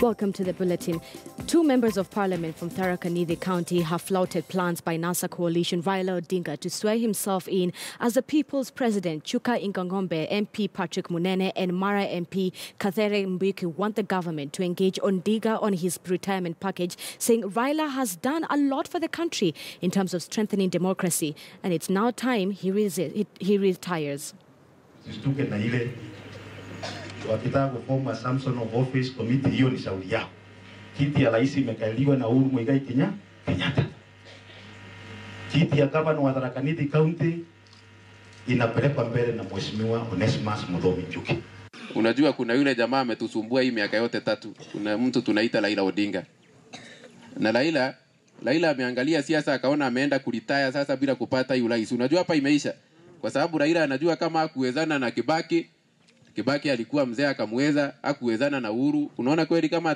Welcome to the bulletin. Two members of parliament from Tharaka Nithii County have flouted plans by NASA coalition Raila Odinga to swear himself in as the people's president. Chuka Ingangombe, MP Patrick Munene and Mara MP Kathere Mbuki want the government to engage Odinga on his retirement package, saying Raila has done a lot for the country in terms of strengthening democracy, and it's now time he retires. Wakitaka kuforma Samson of Office Committee, hiyo ni shauri yao. Kiti ya rais imekaliwa na Uhuru Muigai Kenyatta. Kiti ya gavana wa Tharaka Nithi County inapelekwa mbele na Mheshimiwa Onesmus Muthomi Njuki. Unajua kuna yule jamaa ametusumbua hii miaka yote 3. Kuna mtu tunaita Raila Odinga. Na Raila ameangalia siasa akaona ameenda kuritaya sasa bila kupata hiyo rais. Unajua hapa imeisha. Kwa sababu Raila anajua kama hakuwezana na Kibaki alikuwa mzee akamweza, hakuwezana na Uhuru. Unaona kweli kama